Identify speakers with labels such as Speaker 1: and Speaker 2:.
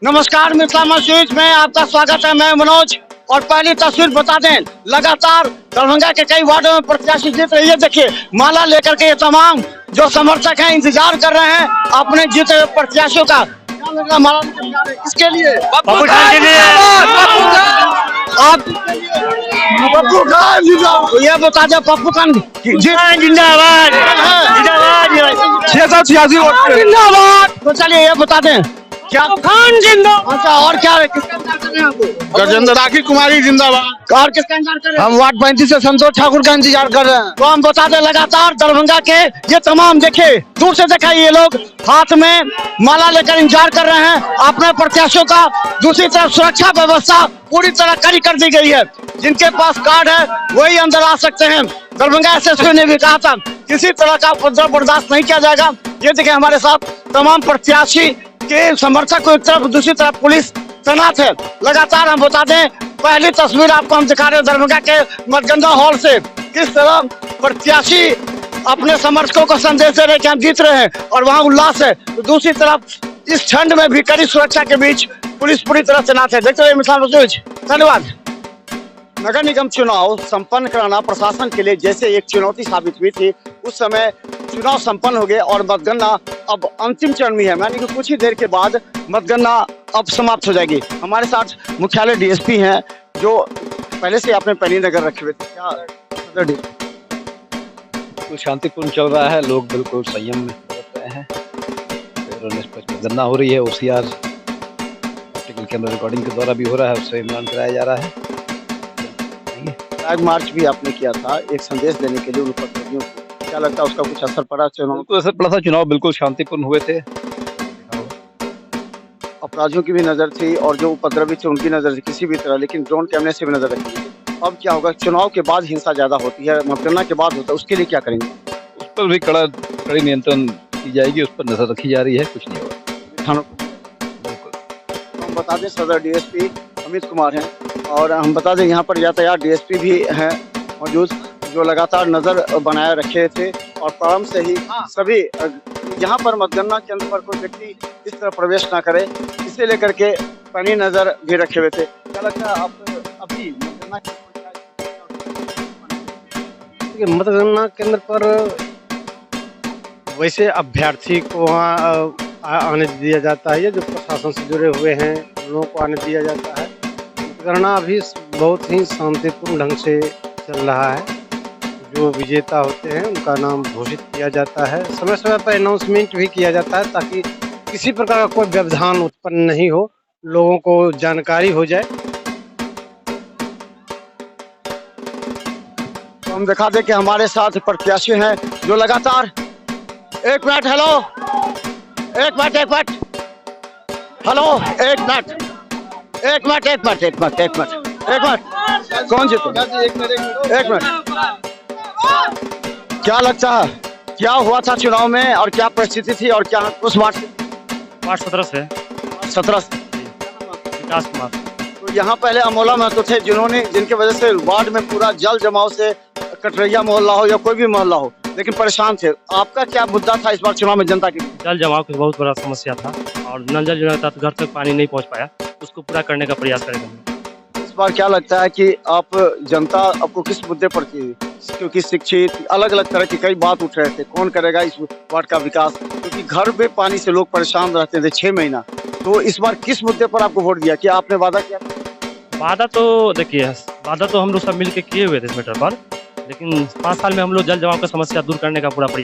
Speaker 1: नमस्कार मिथिला मंच में आपका स्वागत है। मैं मनोज। और पहली तस्वीर बता दें, लगातार दरभंगा के कई वार्डों में प्रत्याशी जीत रही है। देखिए माला लेकर के ये तमाम जो समर्थक हैं इंतजार कर रहे हैं अपने जीते हुए प्रत्याशियों का। क्या लग रहा है माला किसके लिए?
Speaker 2: पप्पू खान के लिए।
Speaker 1: आप पप्पू खान ये बता दे, पप्पू खान
Speaker 2: जिंदाबाद जिंदाबाद
Speaker 1: 686 वोट जिंदाबाद। तो चलिए ये बता दें क्या
Speaker 2: खान जिंदाबाद।
Speaker 1: अच्छा और क्या किसका इंतजार कर रहे हैं आप?
Speaker 3: गजेंद्र राखी कुमारी जिंदाबाद।
Speaker 1: और किसका इंतजार कर रहे हैं? हम वार्ड 35 से संतोष ठाकुर का इंतजार कर रहे हैं। तो हम बता दें लगातार दरभंगा के ये तमाम देखे दूर से देखा ये लोग हाथ में माला लेकर इंतजार कर रहे हैं अपने प्रत्याशियों का। दूसरी तरफ सुरक्षा व्यवस्था पूरी तरह कड़ी कर दी गई है। जिनके पास कार्ड है वही अंदर आ सकते हैं। दरभंगा एसएसपी ने भी कहा था किसी तरह का उपद्रव बर्दाश्त नहीं किया जाएगा। ये देखे हमारे साथ तमाम प्रत्याशी के समर्थक को एक तरफ दूसरी तरफ पुलिस तैनात है। लगातार हम बता दें पहली तस्वीर आपको हम दिखा रहे हैं दरभंगा के मतगणना हॉल से किस तरह प्रत्याशी अपने समर्थकों को संदेश दे रहे कि हम जीत रहे हैं और वहाँ उल्लास है। तो दूसरी तरफ इस ठंड में भी कड़ी सुरक्षा के बीच पुलिस पूरी तरह तैनात है। देखते रहिए मिथिला न्यूज। धन्यवाद। नगर निगम चुनाव संपन्न कराना प्रशासन के लिए जैसे एक चुनौती साबित हुई थी, उस समय चुनाव संपन्न हो गए और मतगणना अब अंतिम चरण में है। यानी कि कुछ ही देर के बाद मतगणना अब समाप्त हो जाएगी। हमारे साथ मुख्यालय डीएसपी हैं जो पहले से आपने पैनी नगर रखे हुए थे। क्या
Speaker 4: बिल्कुल शांतिपूर्ण चल रहा है, लोग बिल्कुल संयम में रह रहे हैं और निष्पक्ष मतगणना हो रही है। OCR ऑप्टिकल कैमरा रिकॉर्डिंग के द्वारा भी हो रहा है, उससे मिलान कराया जा रहा है।
Speaker 1: फ्लैग मार्च भी आपने किया था एक संदेश देने के लिए उन प्रतिनिधियों को, क्या लगता है उसका कुछ असर पड़ा? चुनाव
Speaker 4: बिल्कुल असर पड़ा था, चुनाव बिल्कुल शांतिपूर्ण हुए थे।
Speaker 1: अपराधियों की भी नजर थी और जो उपद्रवी थे उनकी नजर थी किसी भी तरह, लेकिन ड्रोन कैमरे से भी नजर रखी थी। अब क्या होगा? चुनाव के बाद हिंसा ज्यादा होती है, मतगणना के बाद होता है, उसके लिए क्या करेंगे?
Speaker 4: उस पर भी कड़ी नियंत्रण की जाएगी, उस पर नजर रखी जा रही है, कुछ नहीं होगा
Speaker 1: थानों
Speaker 4: बिल्कुल।
Speaker 1: हम बता दें सदर डीएसपी अमित कुमार हैं और हम बता दें यहाँ पर यातायात डीएसपी भी हैं मौजूद जो लगातार नजर बनाए रखे थे और प्रारंभ से ही सभी यहाँ पर मतगणना केंद्र पर कोई व्यक्ति इस तरह प्रवेश ना करे इसे लेकर के पैनी नजर भी रखे हुए थे। क्या लगता है आप अभी
Speaker 5: मतगणना केंद्र पर वैसे अभ्यर्थी को वहाँ आने दिया जाता है, जो प्रशासन से जुड़े हुए हैं उन लोगों को आने दिया जाता है। मतगणना अभी बहुत ही शांतिपूर्ण ढंग से चल रहा है। जो विजेता होते हैं उनका नाम घोषित किया जाता है, समय समय पर अनाउंसमेंट भी किया जाता है ताकि किसी प्रकार का कोई व्यवधान उत्पन्न नहीं हो, लोगों को जानकारी हो जाए।
Speaker 1: तो हम दिखा दें कि हमारे साथ प्रत्याशी हैं जो लगातार एक मिनट हेलो कौन जीते? एक मिनट। क्या लगता है क्या हुआ था चुनाव में और क्या परिस्थिति थी और क्या उस वार्ड
Speaker 2: 17 से
Speaker 1: 17
Speaker 2: विकास कुमार।
Speaker 1: तो यहाँ पहले अमोला महतो थे जिनकी वजह से वार्ड में पूरा जल जमाव से कटरैया मोहल्ला हो या कोई भी मोहल्ला हो लेकिन परेशान थे। आपका क्या मुद्दा था इस बार चुनाव में जनता की?
Speaker 2: जल जमाव की बहुत बड़ा समस्या था और नल जल योजना तक घर तक पानी नहीं पहुंच पाया, उसको पूरा करने का प्रयास करेंगे।
Speaker 1: इस बार क्या लगता है कि आप जनता आपको किस मुद्दे पर की? क्योंकि शिक्षित अलग अलग तरह की कई बात उठ रहे थे, कौन करेगा इस वार्ड का विकास, क्योंकि घर में पानी से लोग परेशान रहते थे 6 महीना। तो इस बार किस मुद्दे पर आपको वोट दिया? क्या आपने वादा किया?
Speaker 2: वादा तो देखिए, वादा तो हम लोग सब मिल के किए हुए थे इस मैटर पर, लेकिन 5 साल में हम लोग जल जमाव का समस्या दूर करने का पूरा